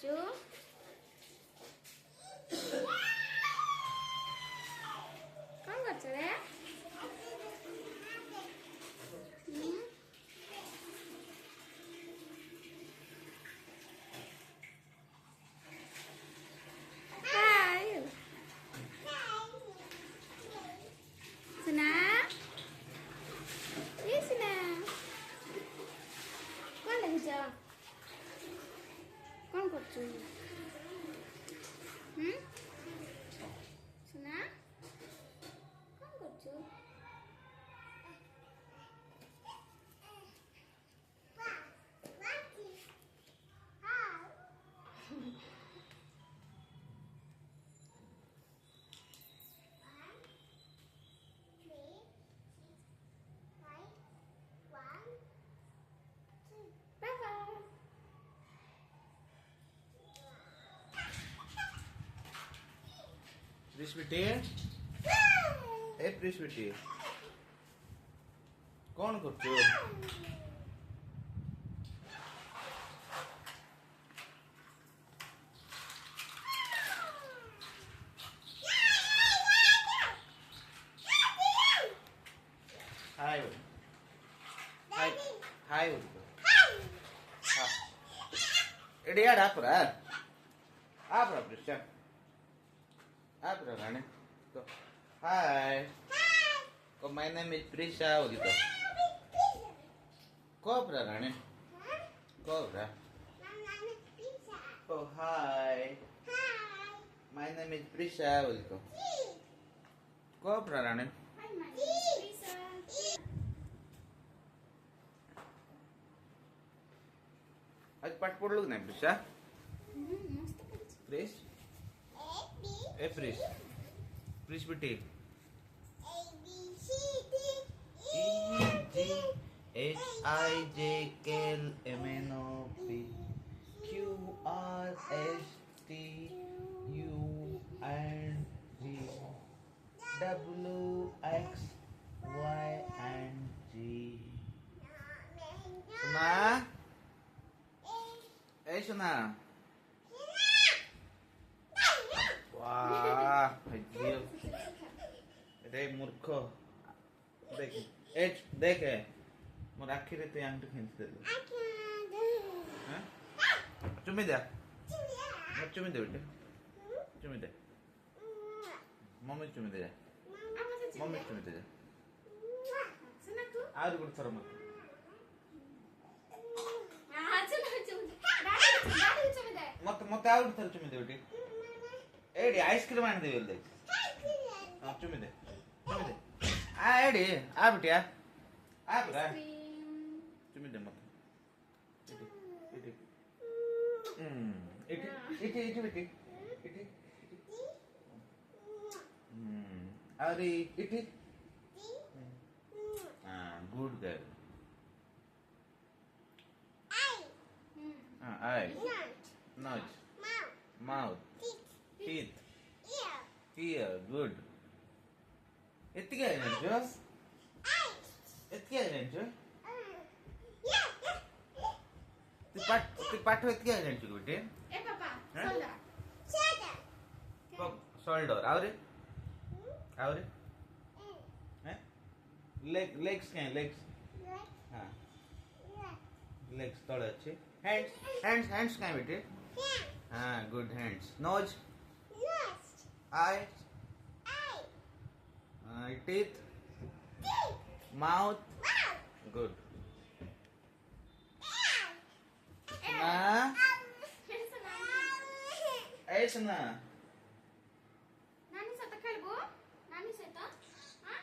କରୁଛୁ? କଣ କରୁଛୁ ରେ? ହାଇ ସୁନା ଏ ସୁନା କଣ ଲାଗିଛ? କଣ କରୁଛୁ? ସୁନା କଣ କରୁଛୁ? प्रिस्विटी ए प्रिस्विटी कौन करछु? हाय हाय हाय एडी यार आपरा प्रिस्विटी आपरा गाने तो हाय को my name is Prisha बोलितो कोबरा गाने कोबरा oh hi my name is Prisha बोलितो कोबरा गाने आज पाठ पढ़लो नाही प्रिशा प्रिश ए प्रिश प्रिश बेटी E G H I J K L M N O P Q R S T U and V W X Y and G सुना ए सुना वाह रे मूर्ख देख एच देख मोर आखि रे ते आंटी खींच दे हां चुमी दे मत चुमी दे बेटे चुमी दे मम्मी चुमी दे मम्मी चुमी दे सुना तू आज गुड थर मत हां चुमी दादी चुमी दे मत मत आज थर चुमी दे बेटे एडी आइसक्रीम आन दे बोल दे हां चुमी दे आ एडी आ बिटिया आ बरा चुमी दे मत इटी इटी इटी बेटी इटी अरे इटी हां good girl I nose mouth teeth ear good एतिके आइनजो एतिके आइनजो तू पाठ एतिके आइनजो बेटे ए पापा शोल्डर आवरे हैं लेग्स क्या लेग्स हां लेग्स तळे अच्छे हैंड्स क्या बेटे हां good hands nose eyes teeth mouth good सुना ए सुना नानी साथ खेलबो नानी साथ हां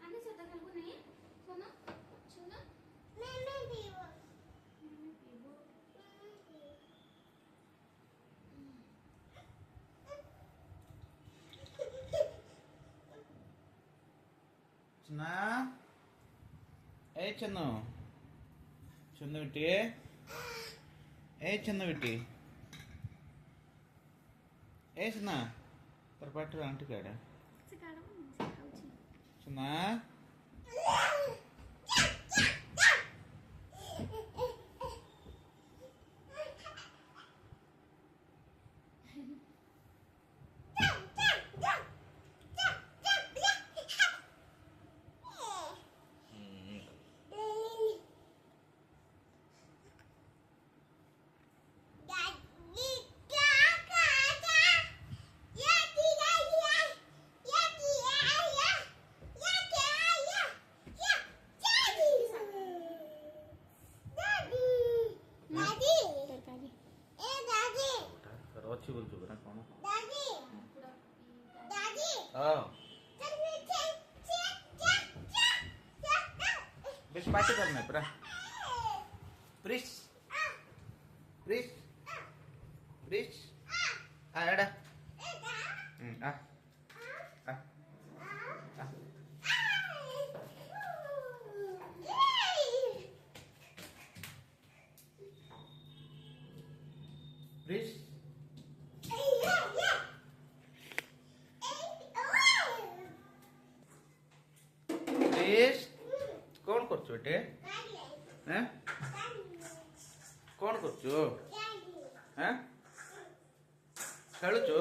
नानी साथ खेलबो नहीं सुनो सुनो मैं पीबो सुना ए चन्नो चन्नो बेटी ए चन्नो बेटी ए सुना पर पाठ आंटी काड़ा से काढो खाऊची सुना पार्टी करना है पूरा प्रिस प्रिस प्रिस आ एड़ा आ आ आ प्रिस प्रिस कौन करछु एटे हैं कौन करछु हैं खेलुछु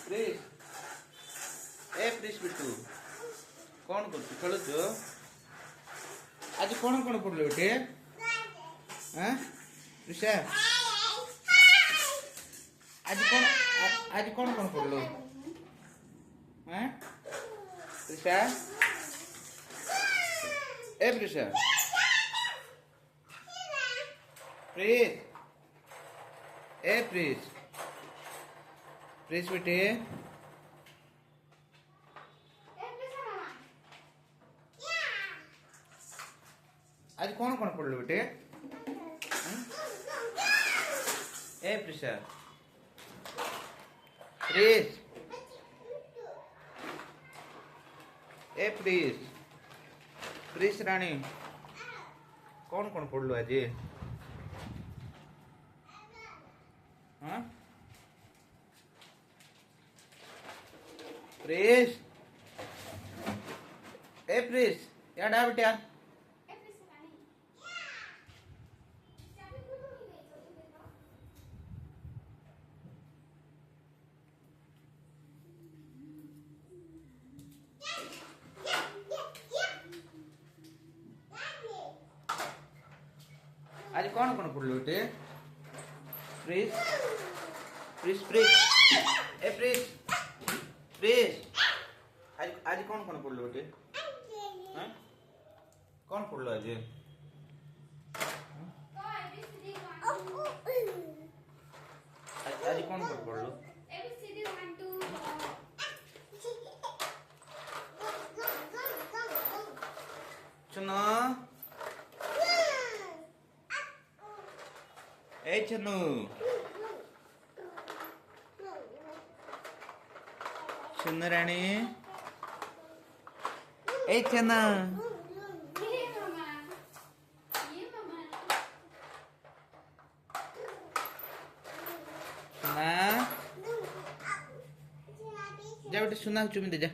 प्रिस ए प्रिस बिटू कौन करछु खेलुछु आज कौन कौन पड़लो एटे हैं प्रिसा आज कौन पड़लो हैं प्रिसा ए प्रिसा प्रीत ए प्रीत प्रीत बेटे आज कौन कौन पढ़ लो बेटे ए प्रिसा प्रीत ए प्रीत प्रीत रानी कौन कौन पढ़ लो आज हाँ प्रीत ए प्रीत यार डा बेटा आज कौन कौन पढ़ लो बेटे प्रीत प्रीत प्रीत ए प्रीत प्रीत आज आज कौन कौन पढ़ लो बेटे हैं कौन पढ़ लो आज आज कौन कौन पढ़ लो चुनो ए चनु चुनु रानी ए चना सुना जा बेटे सुना चुमी दे जा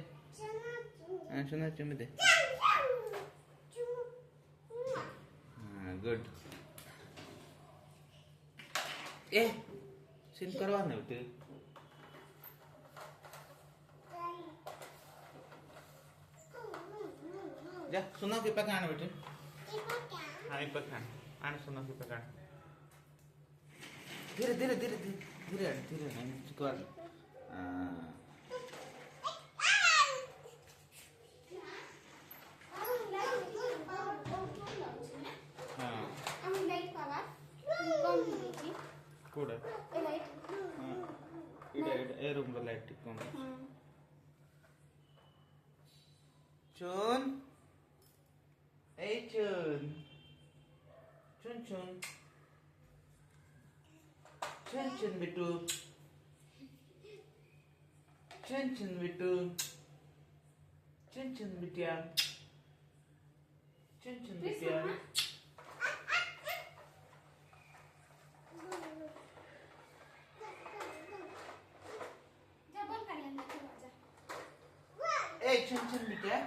हाँ सुना चुमी दे हाँ गुड ए सीन करवा ना बेटे जा सुना के पकान बेटे हाँ ये पकान आने सुना के पकान धीरे धीरे धीरे धीरे धीरे धीरे कर कोड़ा ए रूम लो लाइट कम चुन ए चुन चुन चुन चुन चुन बिट्टू चुन चुन बिट्टू चुन चुन बिटिया चुन चुन बिटिया ए चुन चुन बिटिया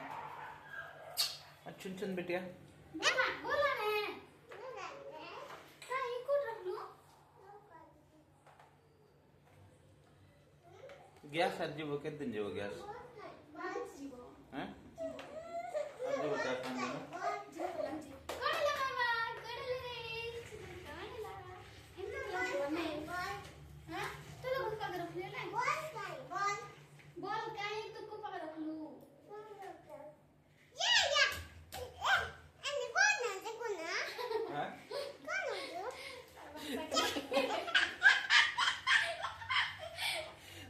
चुन चुन बिटिया बोला ने काय को रखलो गैस आज जीवो के दिन जीवो गैस हैं आज जीवो क्या काम है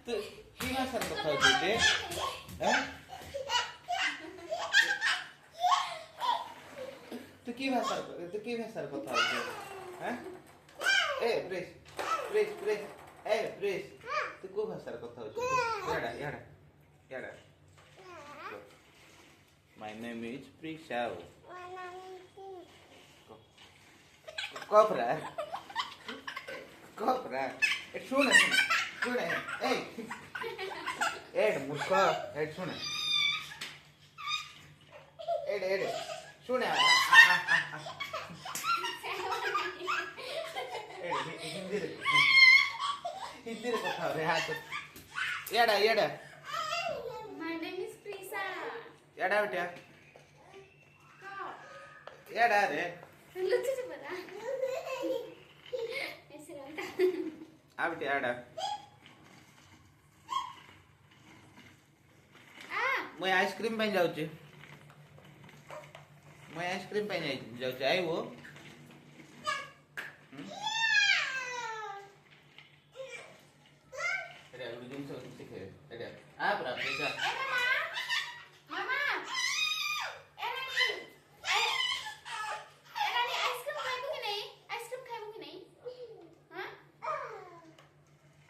तो किमा सर बताओ बेटे हैं तू की भाषार কথা হচ্ছে হ্যাঁ এ প্রেস এ প্রেস তুই কোন ভাষার কথা হচ্ছে ইয়াড়া My name is Prisha. Cobra. Suena. Ey. Murka. Suena. Suena. Hindi रे কথা रे हाथ. याडा. My name is Prisa. याडा बेटा. याडा रे. लुच्ची से बता ऐसे रहता आ बेटा याडा. मैं आइसक्रीम पे जाऊँ आई वो अरे अभी जुम से सीखे अरे आप रहा बेटा मामा ए रानी आइसक्रीम खाइबो कि नहीं हां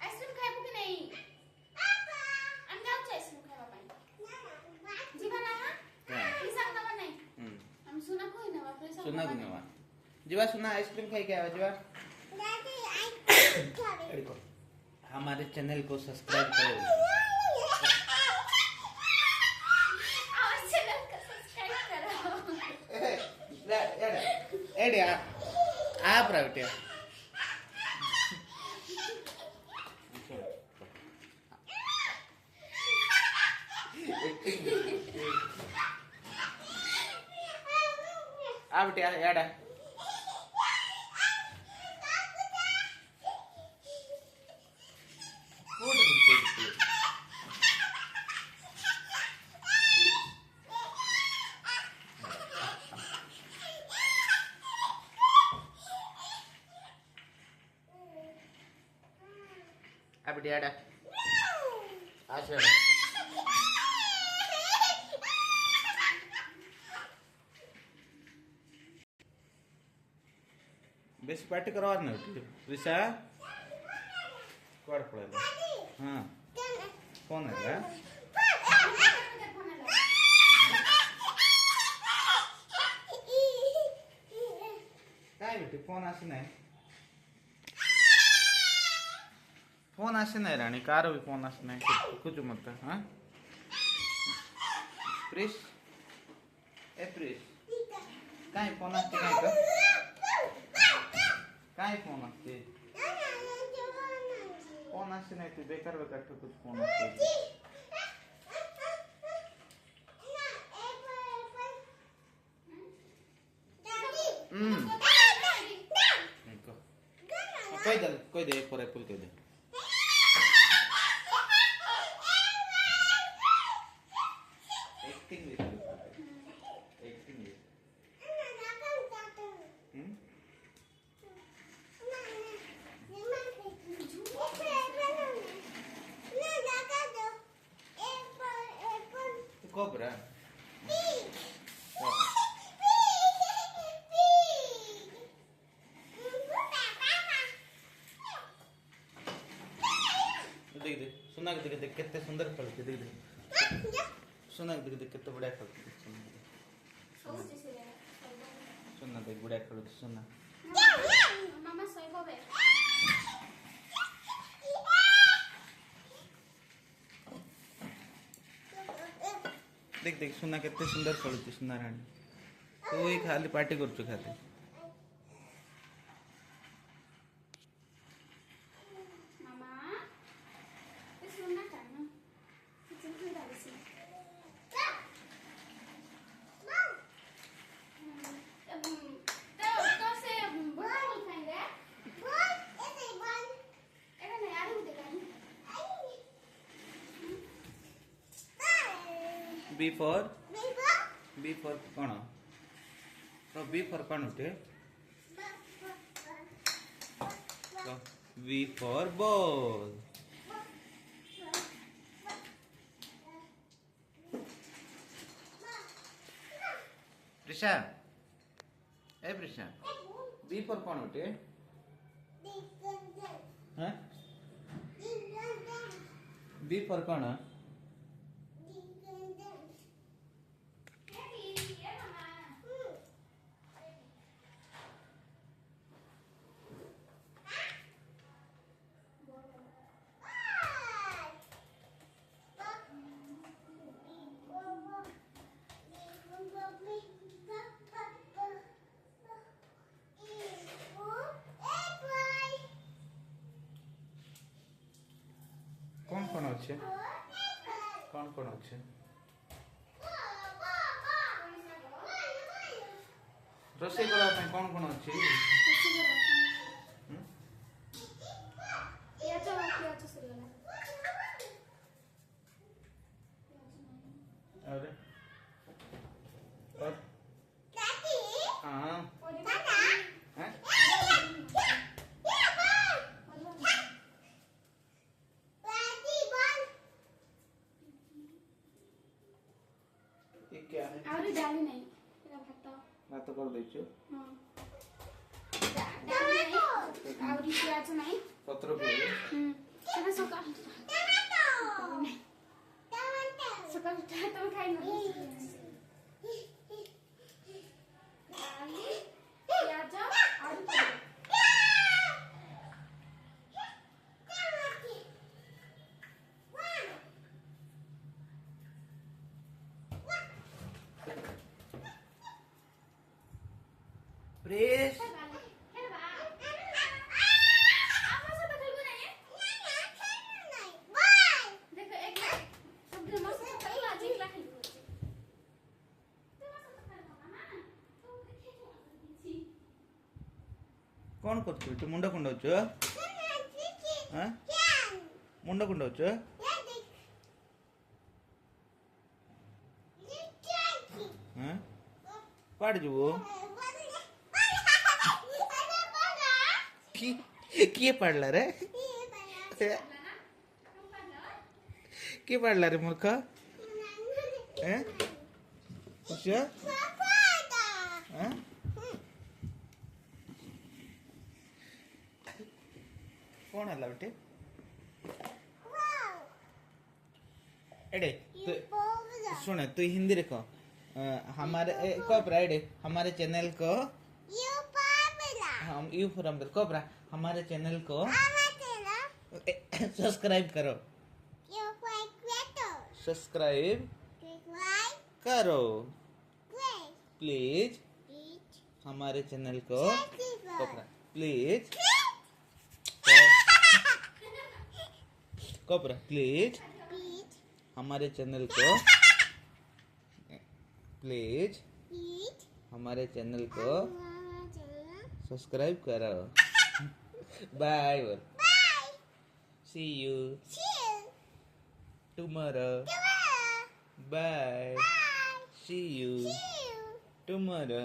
आइसक्रीम खाइबो कि नहीं हम जाऊ आइसक्रीम खाइबा पाई जीवा ना की सांग ना नहीं हम सुना कोई ना बाप रे सुना गुनवा जीवा सुना आइसक्रीम खाई क्या जीवा दादी आइसक्रीम खावे हमारे चैनल को सब्सक्राइब करो और चैनल को सब्सक्राइब करो एडे आप रहा बेटा आ बेटा याडा अब याडा आशा बेस पार्टी करवा ना रिसा कोड पड़ेगा हां फोन है काय बेटी फोन आसे नाही राणी कार भी फोन आसे नाही कुछ मत हां प्रिस ए प्रिस काय फोन आसे काय का काय फोन आसे फोन आसे नाही तू बेकार ठेवतो फोन आसे कोई दे एक पर एप्पल कोई दे एक्टिंग Cobra. देख सुना देख कितने सुंदर फलते देख सुना देख कितने बड़ा फलते सुना देख बड़ा फलते सुना मामा सोई बबे देख सुना कितने सुंदर फलते सुना रानी तो ही खाली पार्टी कर खाते मामा ये सुनना करना किचन में डाली सी तो से बोल खाएंगे एरा नहीं आलू देगा बी फॉर कौन तो बी फॉर कौन उठे तो B for ball Risha A Prashant B for कौन उठे हैं बी फॉर कौन है कौन कौन अच्छे कौन कौन अच्छे रोषे करा कौन कौन अच्छे अरे और हाँ हैं ये क्या है ଆହୁରି ଡାଲି ନାହିଁ ଏଇଟା ଭାତ भात कर देछु ହଁ ଡାଲି ନାହିଁ ଆହୁରି ପିଆଜ ନାହିଁ पत्र को ସେଟା ସକାଳ ସକାଳ ତମେ ଖାଇନ ଡାଲି ପିଆଜ ଆହୁରି प्रेस कौन करछु तू मुंडा कुंडौछु हां मुंडा कुंडौछु हां पाड़ जबो किए पढ़ला रे किए पढ़ला रे मूर्ख हैं अच्छा हैं कौन हला बेटे एडे तू सुन तू हिंदी रे कह हमारे कोपरा एडे हमारे चैनल को हम यू फॉर अम्बेल कोपरा हमारे चैनल को सब्सक्राइब करो सब्सक्राइब करो प्लीज हमारे चैनल को कोपरा प्लीज कोपरा प्लीज हमारे चैनल को प्लीज हमारे चैनल को सब्सक्राइब करो bye see you tomorrow bye see you tomorrow